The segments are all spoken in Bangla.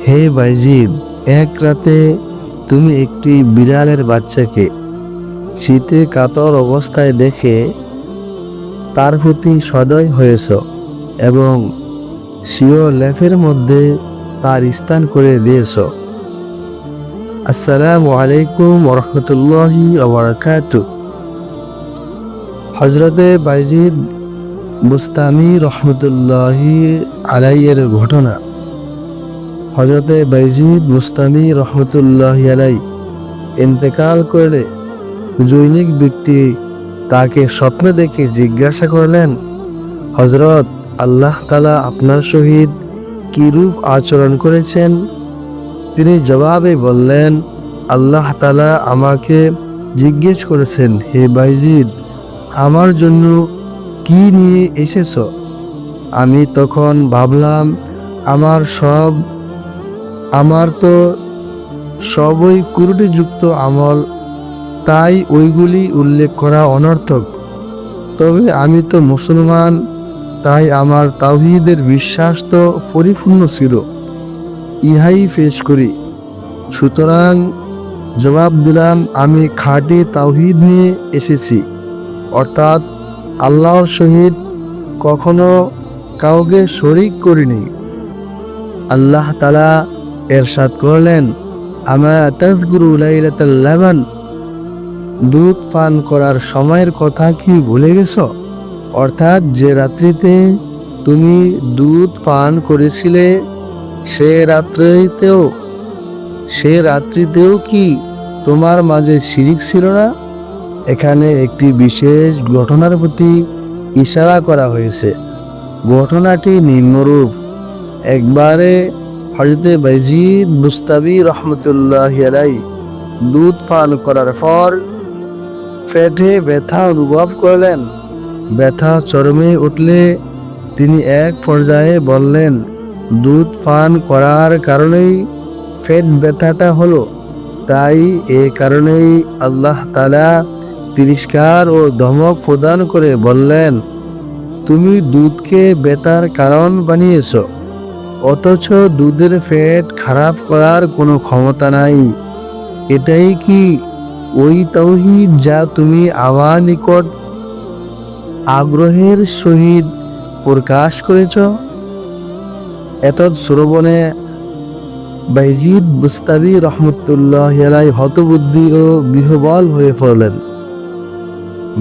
হে বাইজিদ, এক রাতে তুমি একটি বিড়ালের বাচ্চাকে শীতে কাতর অবস্থায় দেখে তার প্রতি সদয় হয়েছ এবং স্বীয় লেফের মধ্যে তার স্থান করে দিয়েছ। আসসালামু আলাইকুম ওরহমতুল্লাহি ওয়াবারাকাতুহু। হযরতে বাইজিদ বুস্তামি রহমতুল্লাহি আলাইয়ের ঘটনা। হযরতে বাইজিদ বুস্তামি রহমতুল্লাহি আলাই ইন্তেকাল করলে জৈনিক ব্যক্তি তাকে স্বপ্নে দেখে জিজ্ঞাসা করলেন, হযরত, আল্লাহ তাআলা আপনার সহিত কিরূপ আচরণ করেছেন? তিনি জবাবে বললেন, আল্লাহ তাআলা আমাকে জিজ্ঞেস করেছেন, হে বাইজিদ, আমার জন্য কি নিয়ে এসেছ? আমি তখন ভাবলাম, আমার তো সবই ত্রুটিযুক্ত আমল, তাই ওইগুলি উল্লেখ করা অনর্থক। তবে আমি তো মুসলমান, তাই আমার তাওহীদের বিশ্বাস তো পরিপূর্ণ ছিল, ইহাই পেশ করি। সুতরাং জবাব দিলাম, আমি খাঁটি তাওহীদ নিয়ে এসেছি, অর্থাৎ আল্লাহর সহিত কখনো কাউকে শরীক করিনি। আল্লাহ তাআলা এরশাদ করলেন, আমা তাযকুরু লাইলাতাল লাবান, দুধ পান করার সময়ের কথা কি ভুলে গেছ? অর্থাৎ যে রাত্রিতে তুমি দুধ পান করেছিলে সে রাত্রিতেও কি তোমার মাঝে শিরিক ছিল না? এখানে একটি বিশেষ ঘটনার প্রতি ইশারা করা হয়েছে। ঘটনাটি নিম্নরূপ। একবারে হযরতে বাইজিদ বুস্তামি রহমতুল্লাহি আলাইহি দুধ পান করার পর পেটে ব্যথা অনুভব করলেন। ব্যথা চরমে উঠলে তিনি এক পর্যায়ে বললেন, দুধ পান করার কারণেই পেট ব্যথাটা হলো, তাই এ কারণেই আল্লাহ তাআলা তিরস্কার ও ধমক প্রদান করে বললেন, তুমি দুধকে ব্যথার কারণ বানিয়েছ, অথচ দুধের পেট খারাপ করার কোনো ক্ষমতা নাই। এটাই কি ওই তাওহীদ যা তুমি আমার নিকট আগ্রহের সহিত প্রকাশ করেছ? এতদ শ্রবণে বাইজিদ বুস্তামি রহমতুল্লাহি আলাইহি হতবুদ্ধি ও বিহ্বল হয়ে পড়লেন।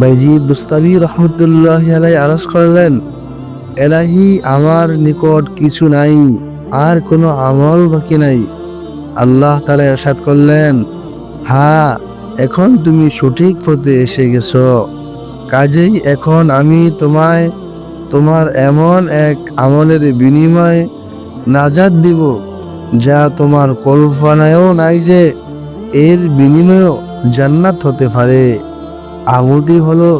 বাইজিদ বুস্তামি রহমতুল্লাহি আলাইহি আরজ করলেন, এলাহি, আমার নিকট কিছু নাই, আর কোনো আমল বাকি নাই। আল্লাহ তাআলা ইরশাদ করলেন, হ্যাঁ, এখন তুমি সঠিক পথে এসে গেছো। কাজেই এখন আমি তোমার এমন এক আমলের বিনিময়ে নাজাত দিব যা তোমার কল্পনায়ও নাই যে এর বিনিময়েও জান্নাত হতে পারে। আমলটি হলো,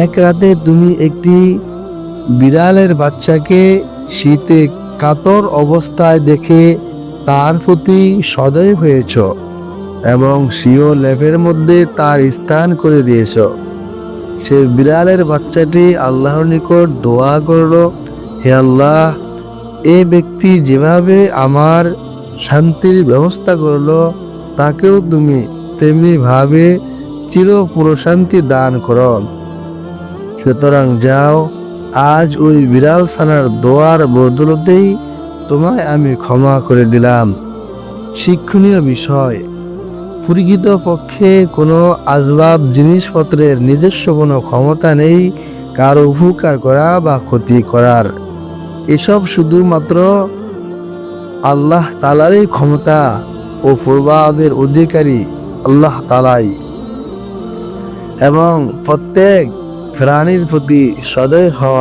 এক রাতে তুমি একটি বিড়ালের বাচ্চাকে শীতে কাতর অবস্থায় দেখে তার প্রতি সদয় হয়েছ এবং স্বীয় লেফের মধ্যে তার স্থান করে দিয়েছ। সে বিড়ালের বাচ্চাটি আল্লাহর নিকট দোয়া করল, হে আল্লাহ, এ ব্যক্তি যেভাবে আমার শান্তির ব্যবস্থা করল, তাকেও তুমি তেমনি ভাবে চির প্রশান্তি দান করো। সুতরাং যাও, আজ ওই বিড়াল ছানার দোয়ার বদলতেই তোমায় আমি ক্ষমা করে দিলাম। শিক্ষণীয় বিষয়, প্রকৃত পক্ষে কোনো আসবাব জিনিসপত্রের নিজস্ব কোনো ক্ষমতা নেই কারো উপকার করা বা ক্ষতি করার। এসব শুধুমাত্র আল্লাহ তাআলারই ক্ষমতা ও প্রভাবের অধিকারী আল্লাহ তাআলাই, এবং প্রত্যেক প্রাণীর প্রতি সদয় হওয়া